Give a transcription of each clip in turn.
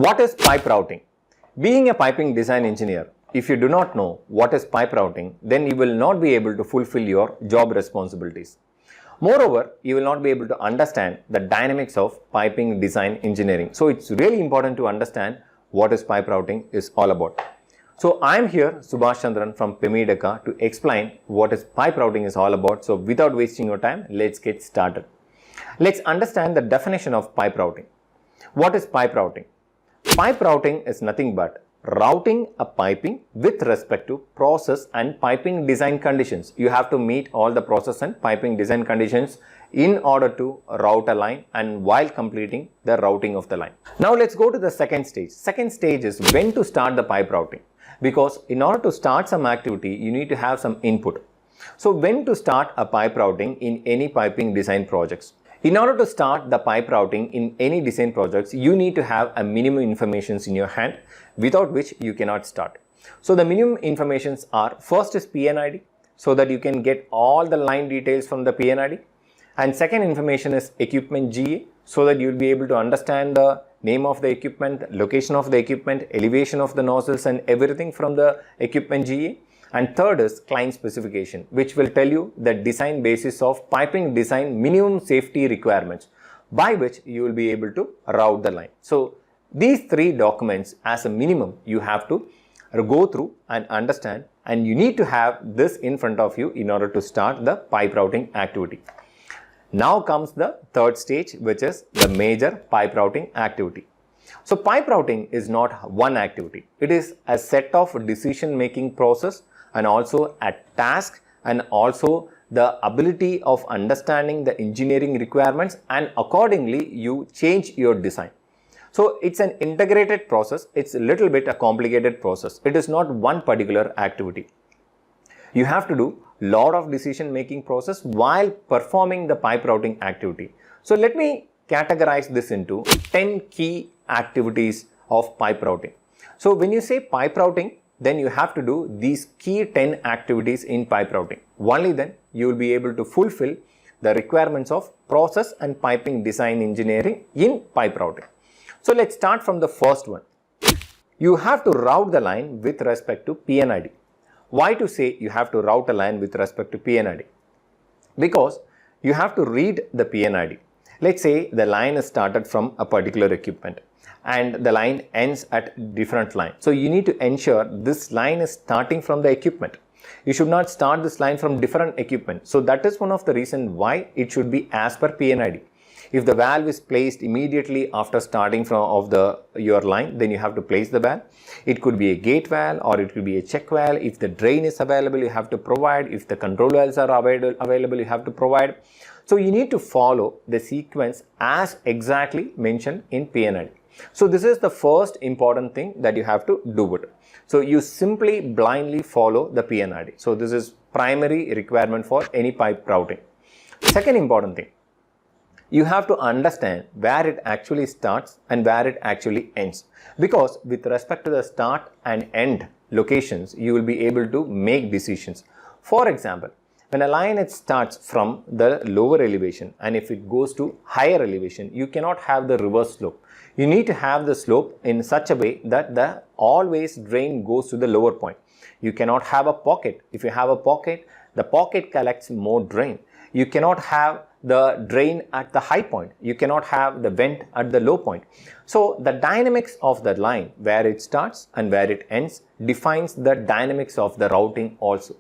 What is pipe routing? Being a piping design engineer, if you do not know what is pipe routing, then you will not be able to fulfill your job responsibilities. Moreover, you will not be able to understand the dynamics of piping design engineering. So it's really important to understand what is pipe routing is all about. So I am here, Subhash Chandran from Pymedaca, to explain what is pipe routing is all about. So without wasting your time, let's get started. Let's understand the definition of pipe routing. What is pipe routing? Pipe routing is nothing but routing a piping with respect to process and piping design conditions. You have to meet all the process and piping design conditions in order to route a line and while completing the routing of the line. Now let's go to the second stage. Second stage is when to start the pipe routing. Because in order to start some activity, you need to have some input. So when to start a pipe routing in any piping design projects? In order to start the pipe routing in any design projects, you need to have a minimum informations in your hand, without which you cannot start. So the minimum informations are, first is P&ID, so that you can get all the line details from the P&ID. And second information is equipment GA, so that you will be able to understand the name of the equipment, location of the equipment, elevation of the nozzles and everything from the equipment GA. And third is client specification, which will tell you the design basis of piping design minimum safety requirements by which you will be able to route the line. So these three documents as a minimum you have to go through and understand, and you need to have this in front of you in order to start the pipe routing activity. Now comes the third stage, which is the major pipe routing activity. So pipe routing is not one activity. It is a set of decision making process and also a task and also the ability of understanding the engineering requirements, and accordingly you change your design. So it's an integrated process. It's a little bit a complicated process. It is not one particular activity. You have to do lot of decision making process while performing the pipe routing activity. So let me categorize this into 10 key activities of pipe routing. So when you say pipe routing, then you have to do these key 10 activities in pipe routing. Only then you will be able to fulfill the requirements of process and piping design engineering in pipe routing. So let's start from the first one. You have to route the line with respect to P&ID. Why to say you have to route a line with respect to P&ID? Because you have to read the P&ID. Let's say the line is started from a particular equipment and the line ends at different line. So you need to ensure this line is starting from the equipment. You should not start this line from different equipment. So that is one of the reasons why it should be as per P&ID. If the valve is placed immediately after starting from your line, then you have to place the valve. It could be a gate valve or it could be a check valve. If the drain is available, you have to provide. If the control valves are available, you have to provide. So you need to follow the sequence as exactly mentioned in P&ID. So this is the first important thing that you have to do it. So you simply blindly follow the P&ID. So this is primary requirement for any pipe routing. Second important thing, you have to understand where it actually starts and where it actually ends. Because with respect to the start and end locations, you will be able to make decisions. For example, when a line it starts from the lower elevation and if it goes to higher elevation, you cannot have the reverse slope. You need to have the slope in such a way that the always drain goes to the lower point. You cannot have a pocket. If you have a pocket, the pocket collects more drain. You cannot have the drain at the high point. You cannot have the vent at the low point. So the dynamics of the line, where it starts and where it ends, defines the dynamics of the routing also.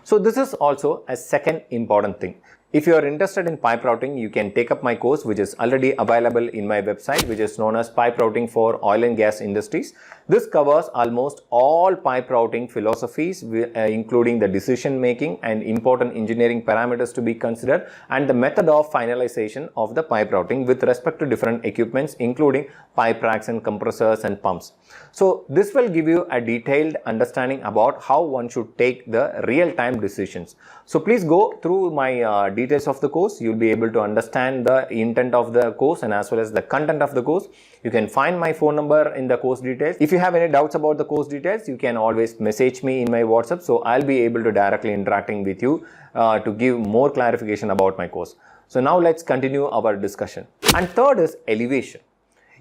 So this is also a second important thing. If you are interested in pipe routing, you can take up my course, which is already available in my website, which is known as Pipe Routing for Oil and Gas Industries. This covers almost all pipe routing philosophies, including the decision making and important engineering parameters to be considered and the method of finalization of the pipe routing with respect to different equipments, including pipe racks and compressors and pumps. So this will give you a detailed understanding about how one should take the real-time decisions. So please go through my details of the course. You'll be able to understand the intent of the course and as well as the content of the course. You can find my phone number in the course details. If you have any doubts about the course details, you can always message me in my WhatsApp. So I'll be able to directly interacting with you to give more clarification about my course. So now let's continue our discussion. And third is elevation.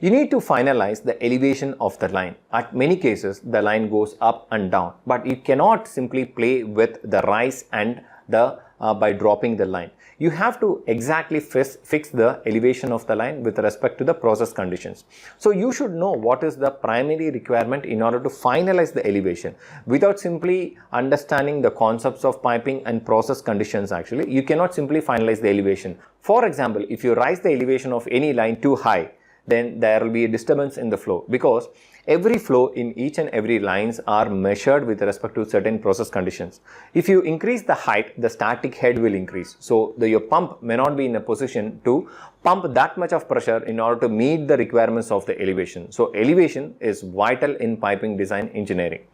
You need to finalize the elevation of the line. At many cases, the line goes up and down, but you cannot simply play with the rise and the by dropping the line. You have to exactly fix the elevation of the line with respect to the process conditions. So you should know what is the primary requirement in order to finalize the elevation. Without simply understanding the concepts of piping and process conditions, actually, you cannot simply finalize the elevation. For example, if you raise the elevation of any line too high, then there will be a disturbance in the flow, because every flow in each and every lines are measured with respect to certain process conditions. If you increase the height, the static head will increase. So your pump may not be in a position to pump that much of pressure in order to meet the requirements of the elevation. So elevation is vital in piping design engineering.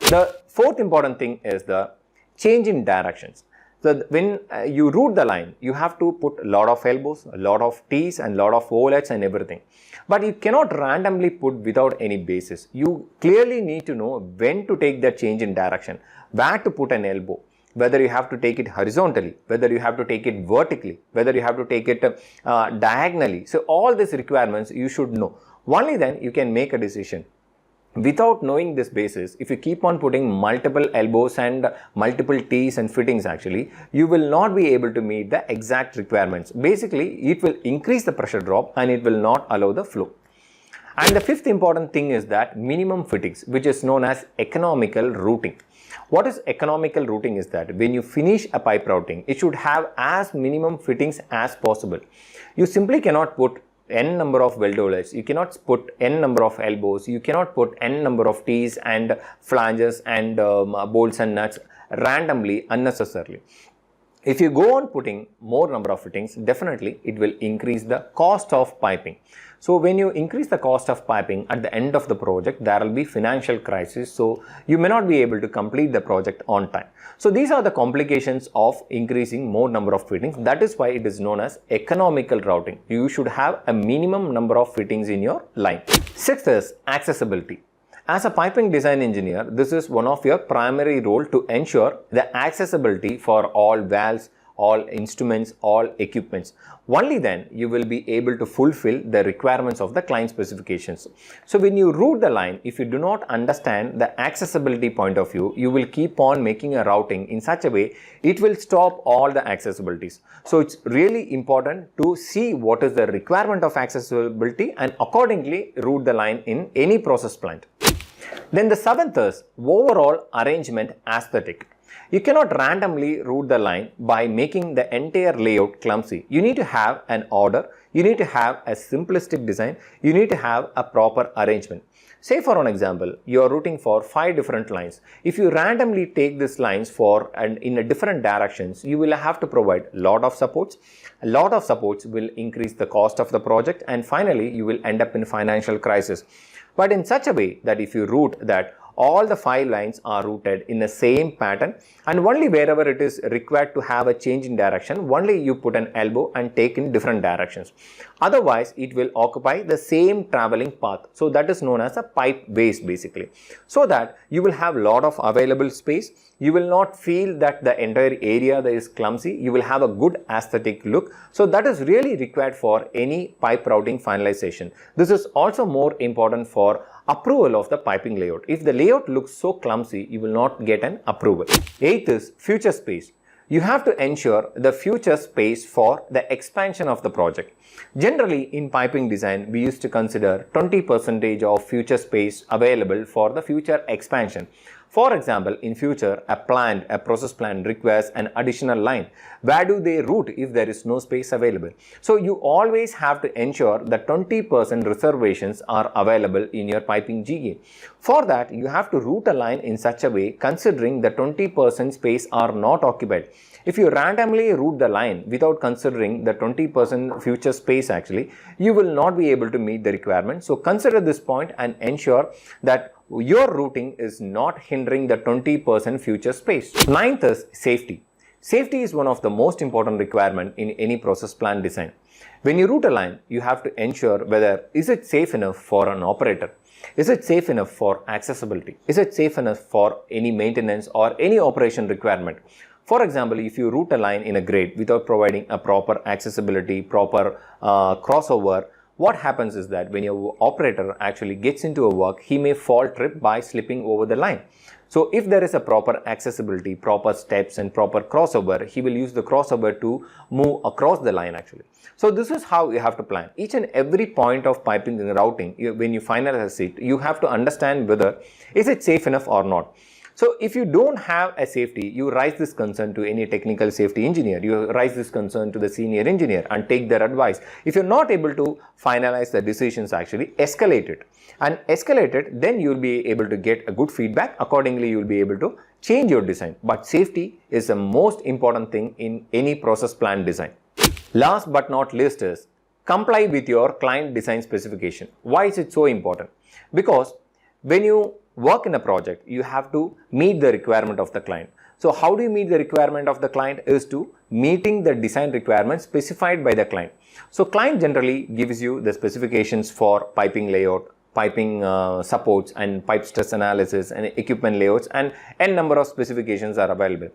The fourth important thing is the change in directions. So when you route the line, you have to put a lot of elbows, a lot of T's and a lot of ovlets and everything. But you cannot randomly put without any basis. You clearly need to know when to take that change in direction, where to put an elbow, whether you have to take it horizontally, whether you have to take it vertically, whether you have to take it diagonally. So all these requirements you should know. Only then you can make a decision. Without knowing this basis, if you keep on putting multiple elbows and multiple T's and fittings, actually, you will not be able to meet the exact requirements. Basically, it will increase the pressure drop and it will not allow the flow. And the fifth important thing is that minimum fittings, which is known as economical routing. What is economical routing is that when you finish a pipe routing, it should have as minimum fittings as possible. You simply cannot put n number of weld ovlets, you cannot put n number of elbows, you cannot put n number of T's and flanges and bolts and nuts randomly, unnecessarily. If you go on putting more number of fittings, definitely it will increase the cost of piping. So when you increase the cost of piping at the end of the project, there will be financial crisis. So you may not be able to complete the project on time. So these are the complications of increasing more number of fittings. That is why it is known as economical routing. You should have a minimum number of fittings in your line. Sixth is accessibility. As a piping design engineer, this is one of your primary role to ensure the accessibility for all valves, all instruments, all equipments. Only then you will be able to fulfill the requirements of the client specifications. So when you route the line, if you do not understand the accessibility point of view, you will keep on making a routing in such a way it will stop all the accessibilities. So it's really important to see what is the requirement of accessibility and accordingly route the line in any process plant. Then the seventh is overall arrangement aesthetic. You cannot randomly route the line by making the entire layout clumsy. You need to have an order, you need to have a simplistic design, you need to have a proper arrangement. Say for an example, you are routing for 5 different lines. If you randomly take these lines in a different directions, you will have to provide a lot of supports. A lot of supports will increase the cost of the project, and finally you will end up in financial crisis. But in such a way that if you route that all the 5 lines are routed in the same pattern, and only wherever it is required to have a change in direction, only you put an elbow and take in different directions. Otherwise, it will occupy the same traveling path. So that is known as a pipe waste basically. So that you will have a lot of available space. You will not feel that the entire area that is clumsy. You will have a good aesthetic look. So that is really required for any pipe routing finalization. This is also more important for approval of the piping layout. If the layout looks so clumsy, you will not get an approval. Eighth is future space. You have to ensure the future space for the expansion of the project. Generally, in piping design, we used to consider 20% of future space available for the future expansion. For example, in future, a process plant requires an additional line. Where do they route if there is no space available? So you always have to ensure that 20% reservations are available in your piping GA. For that, you have to route a line in such a way considering the 20% space are not occupied. If you randomly route the line without considering the 20% future space, actually, you will not be able to meet the requirement. So consider this point and ensure that your routing is not hindering the 20% future space. Ninth is safety. Safety is one of the most important requirements in any process plant design. When you route a line, you have to ensure whether is it safe enough for an operator? Is it safe enough for accessibility? Is it safe enough for any maintenance or any operation requirement? For example, if you route a line in a grade without providing a proper accessibility, proper crossover, what happens is that when your operator actually gets into a work, he may fall trip by slipping over the line. So if there is a proper accessibility, proper steps and proper crossover, he will use the crossover to move across the line actually. So this is how you have to plan. Each and every point of piping and routing, when you finalize it, you have to understand whether is it safe enough or not. So if you don't have a safety, you raise this concern to any technical safety engineer, you raise this concern to the senior engineer and take their advice. If you're not able to finalize the decisions, actually escalate it. And escalate it, then you'll be able to get a good feedback. Accordingly, you'll be able to change your design. But safety is the most important thing in any process plan design. Last but not least is comply with your client design specification. Why is it so important? Because when you work in a project, you have to meet the requirement of the client. So how do you meet the requirement of the client is to meeting the design requirements specified by the client. So client generally gives you the specifications for piping layout, piping supports and pipe stress analysis and equipment layouts, and n number of specifications are available.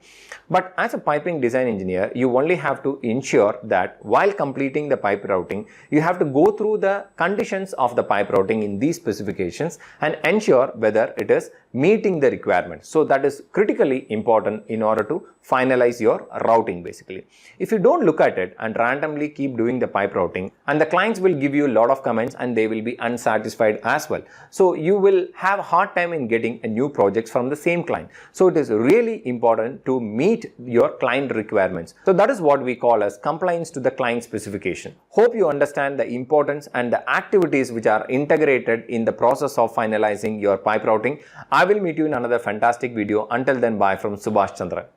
But as a piping design engineer, you only have to ensure that while completing the pipe routing, you have to go through the conditions of the pipe routing in these specifications and ensure whether it is meeting the requirements. So that is critically important in order to finalize your routing basically. If you don't look at it and randomly keep doing the pipe routing, and the clients will give you a lot of comments and they will be unsatisfied as well. So you will have a hard time in getting a new projects from the same client. So it is really important to meet your client requirements. So that is what we call as compliance to the client specification. Hope you understand the importance and the activities which are integrated in the process of finalizing your pipe routing. I will meet you in another fantastic video. Until then, bye from Subhash Chandra.